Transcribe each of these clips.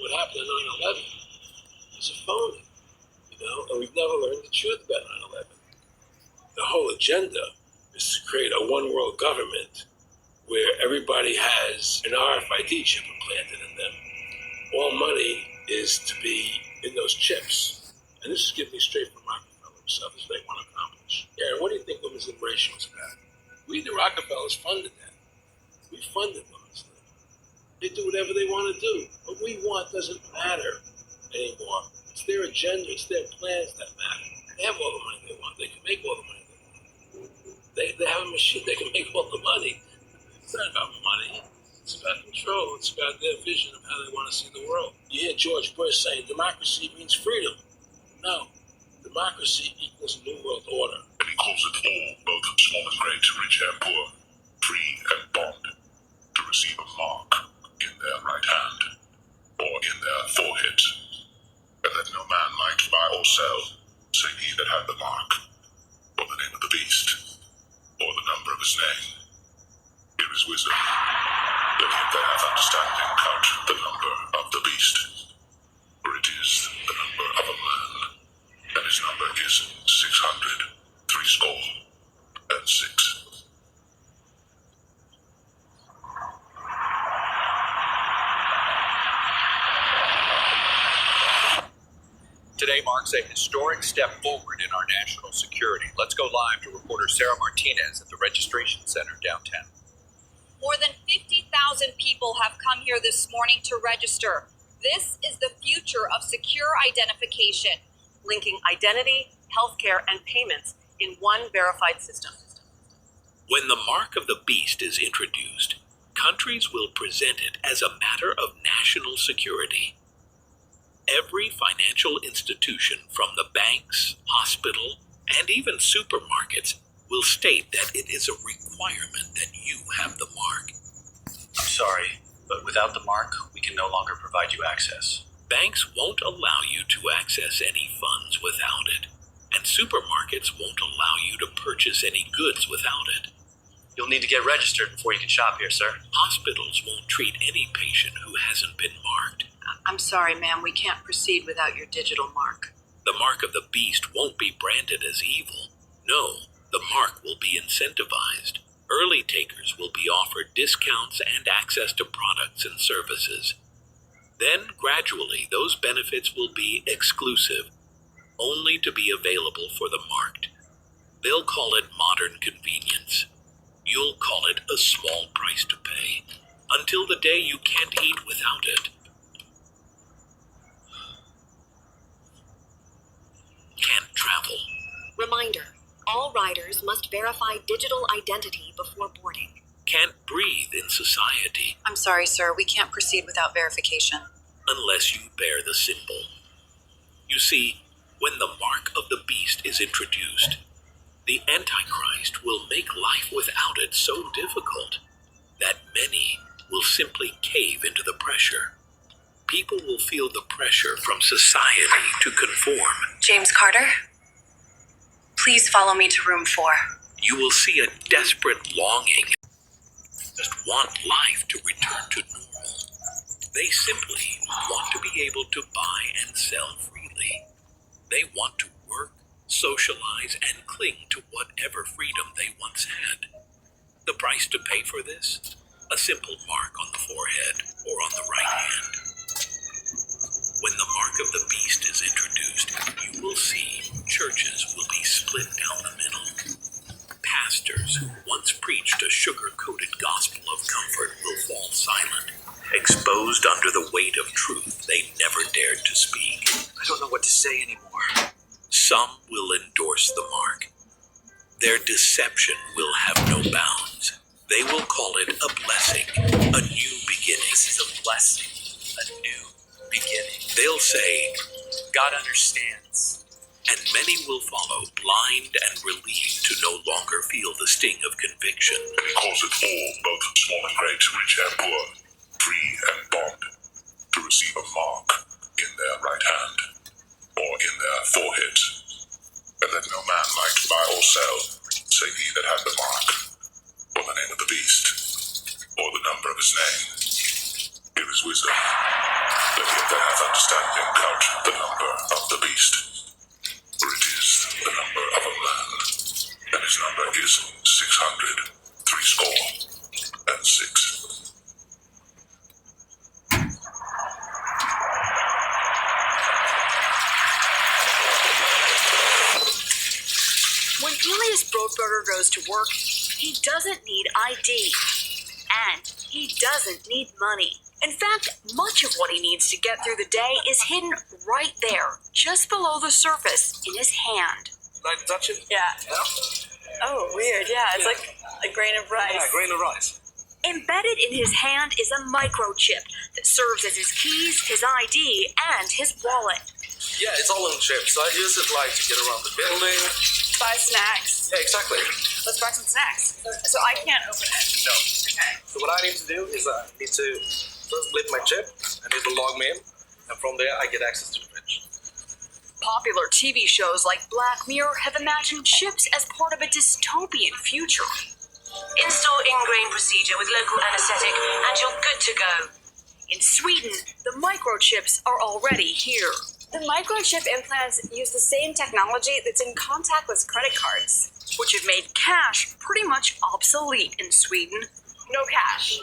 what happened on 9/11 is a phony, and we've never learned the truth about 9/11. The whole agenda is to create a one-world government where everybody has an RFID chip implanted in them. All money is to be in those chips. And this is giving me straight from Rockefeller himself. This is what they want to accomplish. Aaron, what do you think women's liberation was about? We, the Rockefellers, funded that. We funded women's liberation. They do whatever they want to do. What we want doesn't matter anymore. It's their agenda. It's their plans that matter. They have all the money they want. They can make all the money they want. They have a machine. They can make all the money. It's not about money. It's about control. It's about their vision of how they want to see the world. You hear George Bush saying democracy means freedom. No. Democracy equals New World Order. And he calls it all, both small and great, rich and poor, free and bond, to receive a mark in their right hand or in their forehead. And let no man might buy or sell, save he that had the mark, or the name of the beast, or the number of his name. Here is wisdom. Let him that hath understanding count the number of the beast, for it is the number of a man, and his number is 666. Today marks a historic step forward in our national security. Let's go live to reporter Sarah Martinez at the Registration Center downtown. More than 50,000 people have come here this morning to register. This is the future of secure identification, linking identity, healthcare, and payments in one verified system. When the mark of the beast is introduced, countries will present it as a matter of national security. Every financial institution, from the banks, hospital, and even supermarkets, will state that it is a requirement that you have the mark. I'm sorry, but without the mark, we can no longer provide you access. Banks won't allow you to access any funds without it, and supermarkets won't allow you to purchase any goods without it. You'll need to get registered before you can shop here, sir. Hospitals won't treat any patient who hasn't been marked. I'm sorry, ma'am, we can't proceed without your digital mark. The mark of the beast won't be branded as evil. No, the mark will be incentivized. Early takers will be offered discounts and access to products and services. Then, gradually, those benefits will be exclusive, only to be available for the marked. They'll call it modern convenience. You'll call it a small price to pay, until the day you can't eat without it. Can't travel. Reminder, all riders must verify digital identity before boarding. Can't breathe in society. I'm sorry, sir, we can't proceed without verification. Unless you bear the symbol. You see, when the mark of the beast is introduced, the Antichrist will make life without it so difficult that many will simply cave into the pressure. People will feel the pressure from society to conform. James Carter, please follow me to room 4. You will see a desperate longing, just want life to return to normal. They simply want to be able to buy and sell freely. They want to work, socialize, and cling to whatever freedom they once had. The price to pay for this? A simple mark on the forehead or on the right hand. When the mark of the beast is introduced, you will see churches will be split down the middle. Pastors who once preached a sugar-coated gospel of comfort will fall silent, exposed under the weight of truth they never dared to speak. I don't know what to say anymore. Some will endorse the mark. Their deception will have no bounds. They will call it a blessing, a new beginning. This is a blessing, a new beginning. They'll say, God understands. and many will follow, blind and relieved to no longer feel the sting of conviction. And he calls it all, both small and great, rich and poor, free and bond, to receive a mark in their right hand or in their forehead. And let no man might buy or sell, save he that had the mark, or the name of the beast, or the number of his name. Here is wisdom. Let him that hath understanding count the number of the beast, for it is the number of a man, and his number is 666. When Julius Brotberger goes to work, he doesn't need ID. And he doesn't need money. In fact, much of what he needs to get through the day is hidden right there, just below the surface, in his hand. Like to touch it? Yeah. Yeah? Oh, weird. Yeah, it's like a grain of rice. Yeah, grain of rice. Embedded in his hand is a microchip that serves as his keys, his ID, and his wallet. Yeah, it's all in chips. So I use it like to get around the building. Buy snacks. Yeah, exactly. Let's buy some snacks. So I can't open it. No. Okay. So what I need to do is I need to first flip my chip, and it will log me in, and from there I get access to the fridge. Popular TV shows like Black Mirror have imagined chips as part of a dystopian future. Install in-grain procedure with local anesthetic, and you're good to go. In Sweden, the microchips are already here. The microchip implants use the same technology that's in contactless credit cards. Which have made cash pretty much obsolete in Sweden. No cash.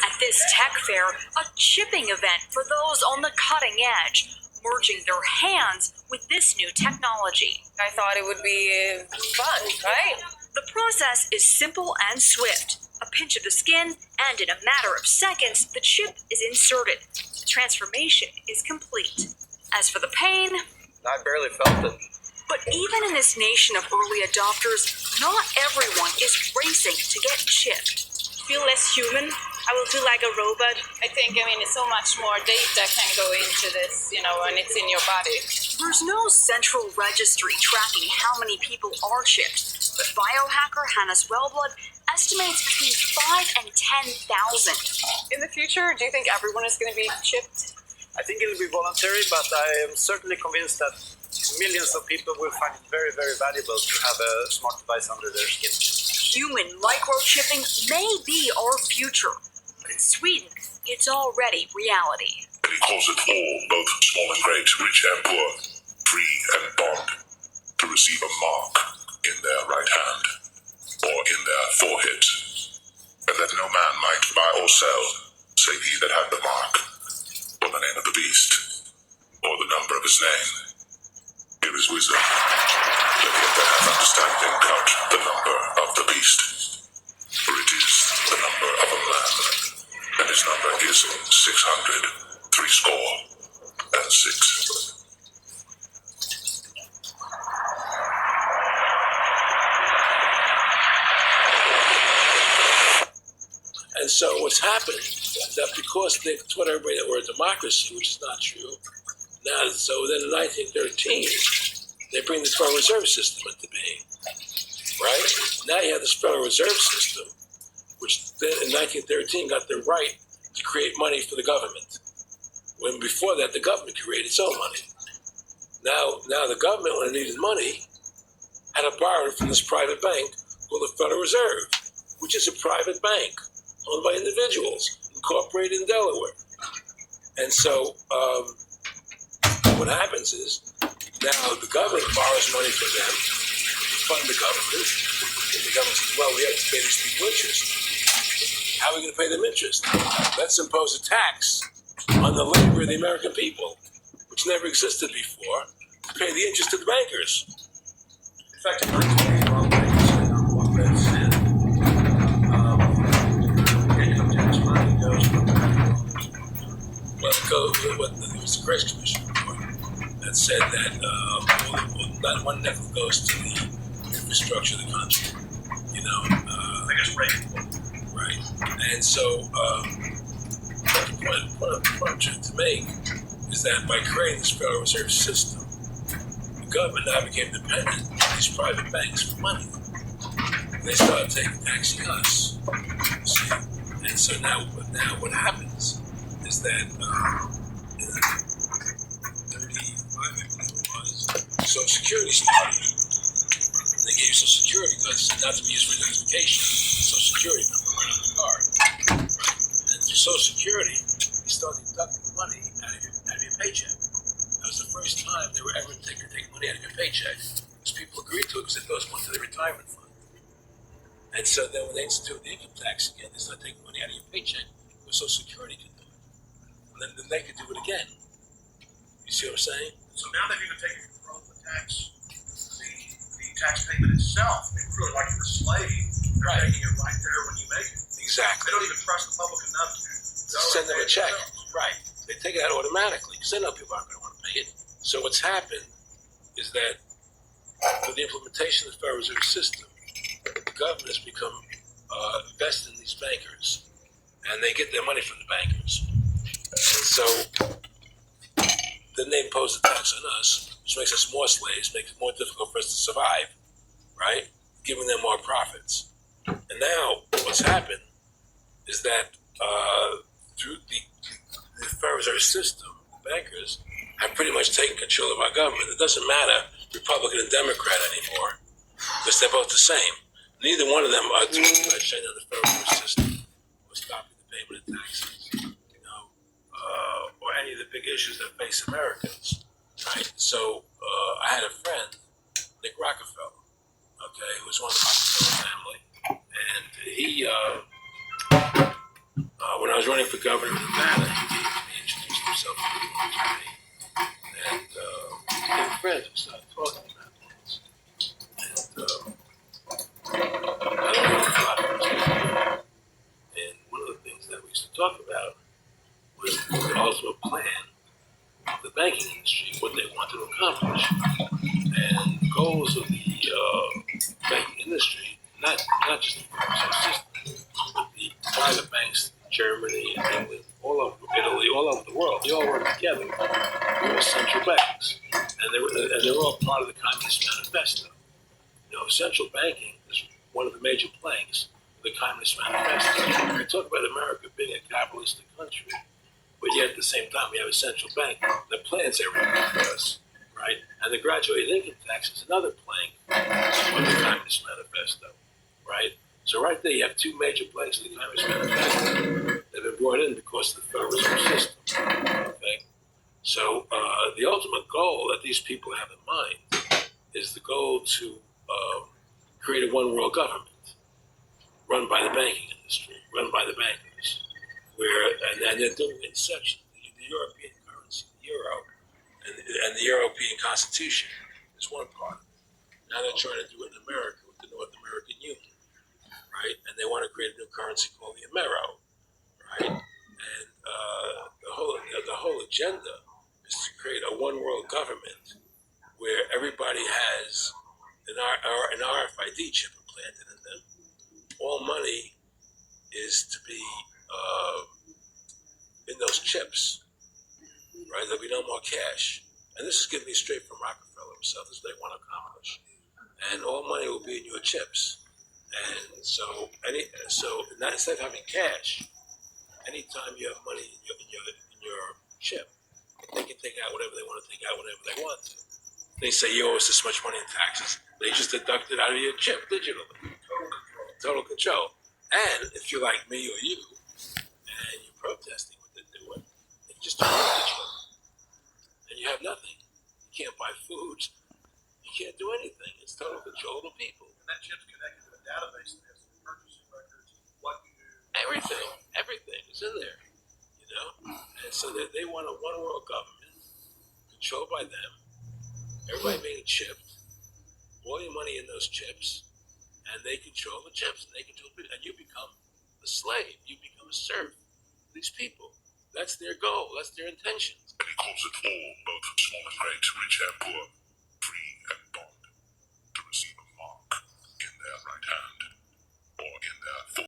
At this tech fair, a chipping event for those on the cutting edge, merging their hands with this new technology. I thought it would be fun, right? The process is simple and swift. A pinch of the skin, and in a matter of seconds, the chip is inserted. The transformation is complete. As for the pain, I barely felt it. but even in this nation of early adopters, not everyone is racing to get chipped. Feel less human. I will feel like a robot. I think, so much more data can go into this, when it's in your body. There's no central registry tracking how many people are chipped, but biohacker Hannes Wellblood estimates between 5 and 10,000. In the future, do you think everyone is going to be chipped? I think it will be voluntary, but I am certainly convinced that millions of people will find it very, very valuable to have a smart device under their skin. Human microchipping may be our future, but in Sweden, it's already reality. And he calls it all, both small and great, rich and poor, free and bond, to receive a mark in their right hand, or in their forehead, and that no man might buy or sell, save he that had the mark, or the name of the beast, or the number of his name. Here is wisdom. Let him that hath understanding count the number of the beast, for it is the number of a man, and his number is 666. And so what's happened is that because they taught everybody that we're a democracy, which is not true, now, so then in 1913, they bring the Federal Reserve System into being, right? Now you have this Federal Reserve System, which then in 1913 got the right to create money for the government. When before that, the government created its own money. Now the government, when it needed money, had to borrow it from this private bank called the Federal Reserve, which is a private bank owned by individuals, incorporated in Delaware. And so what happens is now the government borrows money from them to fund the government. And the government says, well, we have to pay these people interest. How are we going to pay them interest? Let's impose a tax on the labor of the American people, which never existed before, to pay the interest to the bankers. In fact, it brings me wrong ways. Income tax money goes from There was a Grace Commission report that said that not one nickel goes to the infrastructure of the country. I guess right. Right. And so the point I'm trying to make is that by creating this Federal Reserve System, the government now became dependent on these private banks for money. They started taxing us. See? And so now what happens is that in 35, I believe it was, Social Security started. They gave you Social Security because not to be used for identification. Social Security number right on the card. And through Social Security, you start deducting money out of your paycheck. That was the first time they were ever take money out of your paycheck. Because people agreed to it because it goes into the retirement fund. And so then when they instituted the income tax again, they started taking money out of your paycheck, where Social Security could do it. And then they could do it again. You see what I'm saying? So now they've even taken control of the tax payment itself. They really like you're a slave. They're taking it right there when you make it. Exactly. They don't even trust the public enough to send them a check. Right. They take it out automatically because they know people aren't going to want to pay it. So what's happened is that with the implementation of the Federal Reserve System, the government has become invested in these bankers, and they get their money from the bankers. And so then they impose the tax on us, which makes us more slaves, makes it more difficult for us to survive, right? Giving them more profits. And now what's happened is that through the Federal Reserve System, the bankers have pretty much taken control of our government. It doesn't matter Republican and Democrat anymore, because they're both the same. Neither one of them are doing much shutting down the Federal Reserve System or stopping the payment of taxes, or any of the big issues that face Americans, right? So I had a friend, Nick Rockefeller, okay, who was one of the Rockefeller family, and he, when I was running for governor of Nevada, he introduced himself to me, and we became friends. We started talking about things, and I don't know a lot of things. And one of the things that we used to talk about was the ultimate plan of the banking industry, what they wanted to accomplish, and the goals of the banking industry, not just the Federal system, but the private banks, Germany, England, all over Italy, all over the world. They all work together. They're all central banks, and they're all part of the Communist Manifesto. Central banking is one of the major planks of the Communist Manifesto. We talk about America being a capitalistic country, but yet at the same time we have a central bank that plans everything for us, right? And the graduated income tax is another plank of the Communist Manifesto, right? So right there you have two major planks of the Communist Manifesto that have been brought in because of the Federal Reserve System, okay? So the ultimate goal that these people have in mind is the goal to create a one-world government run by the banking industry, run by the bankers, and they're doing it in sections. The European currency, the euro, and the European Constitution is one part of it. Now they're trying to do it in America with the North American Union, right? And they want to create a new currency called the Amero, right? And the whole agenda is to create a one-world government where everybody has an RFID chip implanted in them. All money is to be in those chips, right? There'll be no more cash. And this is getting me straight from Rockefeller himself. This is what they want to accomplish. And all money will be in your chips. And so instead of having cash, anytime you have money in your chip, they can take out whatever they want to take out whenever they want to. They say you owe us this much money in taxes. They just deduct it out of your chip digitally. Total control. And if you're like me or you, and you're protesting what they're doing, they just turn it digital. And you have nothing. You can't buy food. You can't do anything. It's total control of the people. And that chip's connected to a database that has the purchasing records, what you do. Everything is in there, And so they want a one-world government controlled by them. Everybody being chipped, all your money in those chips, and they control the chips, and they control it, and you become a slave. You become a serf. These people, that's their goal. That's their intention. And he calls it all, both small and great, rich and poor.